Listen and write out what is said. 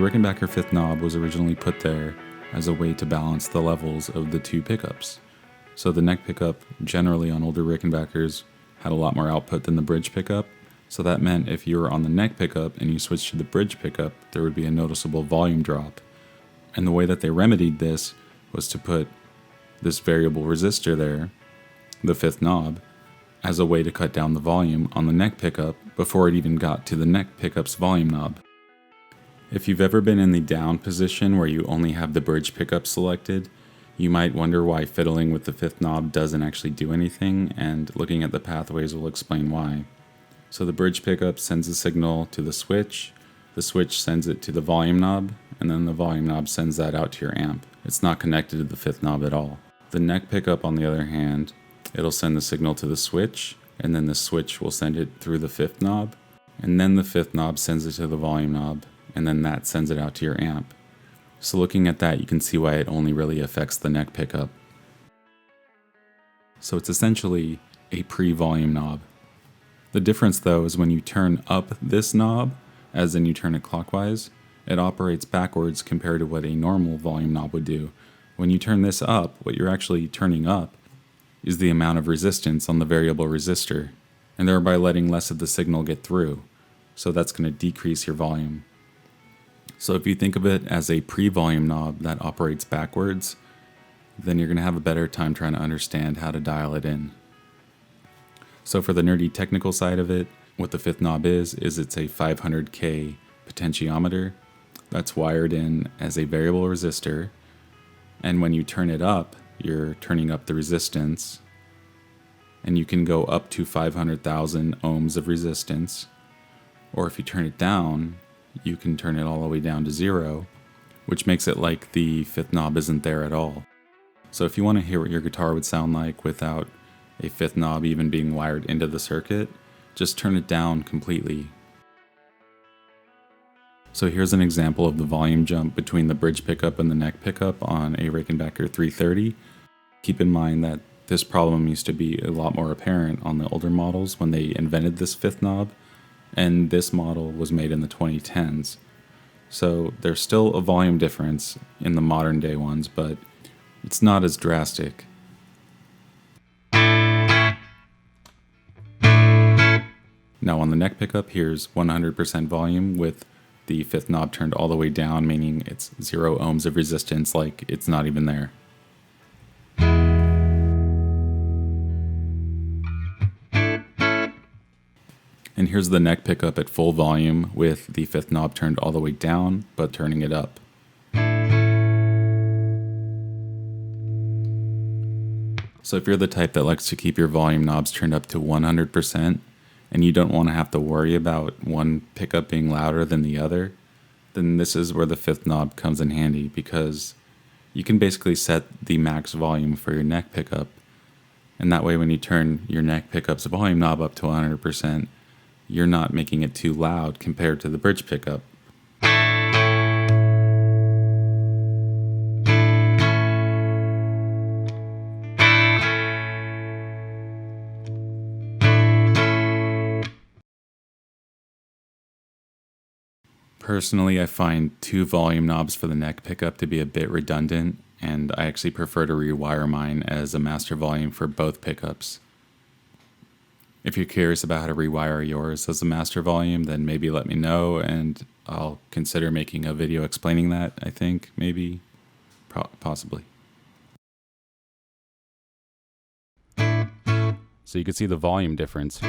The Rickenbacker fifth knob was originally put there as a way to balance the levels of the two pickups. So the neck pickup, generally on older Rickenbackers, had a lot more output than the bridge pickup, so that meant if you were on the neck pickup and you switched to the bridge pickup, there would be a noticeable volume drop. And the way that they remedied this was to put this variable resistor there, the fifth knob, as a way to cut down the volume on the neck pickup before it even got to the neck pickup's volume knob. If you've ever been in the down position where you only have the bridge pickup selected, you might wonder why fiddling with the fifth knob doesn't actually do anything, and looking at the pathways will explain why. So the bridge pickup sends a signal to the switch sends it to the volume knob, and then the volume knob sends that out to your amp. It's not connected to the fifth knob at all. The neck pickup, on the other hand, it'll send the signal to the switch, and then the switch will send it through the fifth knob, and then the fifth knob sends it to the volume knob, and then that sends it out to your amp. So looking at that, you can see why it only really affects the neck pickup. So it's essentially a pre-volume knob. The difference though is when you turn up this knob, as in you turn it clockwise, it operates backwards compared to what a normal volume knob would do. When you turn this up, what you're actually turning up is the amount of resistance on the variable resistor, and thereby letting less of the signal get through. So that's going to decrease your volume. So if you think of it as a pre-volume knob that operates backwards, then you're going to have a better time trying to understand how to dial it in. So for the nerdy technical side of it, what the fifth knob is it's a 500K potentiometer that's wired in as a variable resistor, and when you turn it up, you're turning up the resistance, and you can go up to 500,000 ohms of resistance, or if you turn it down, you can turn it all the way down to 0, which makes it like the fifth knob isn't there at all. So if you want to hear what your guitar would sound like without a fifth knob even being wired into the circuit, just turn it down completely. So here's an example of the volume jump between the bridge pickup and the neck pickup on a Rickenbacker 330. Keep in mind that this problem used to be a lot more apparent on the older models when they invented this fifth knob, and this model was made in the 2010s. So there's still a volume difference in the modern day ones, but it's not as drastic. Now on the neck pickup, here's 100% volume with the fifth knob turned all the way down, meaning it's 0 ohms of resistance, like it's not even there. And here's the neck pickup at full volume with the fifth knob turned all the way down, but turning it up. So if you're the type that likes to keep your volume knobs turned up to 100%, and you don't want to have to worry about one pickup being louder than the other, then this is where the fifth knob comes in handy, because you can basically set the max volume for your neck pickup, and that way when you turn your neck pickup's volume knob up to 100%, you're not making it too loud compared to the bridge pickup. Personally, I find 2 volume knobs for the neck pickup to be a bit redundant, and I actually prefer to rewire mine as a master volume for both pickups. If you're curious about how to rewire yours as a master volume, then maybe let me know, and I'll consider making a video explaining that, I think, maybe, possibly. So you can see the volume difference.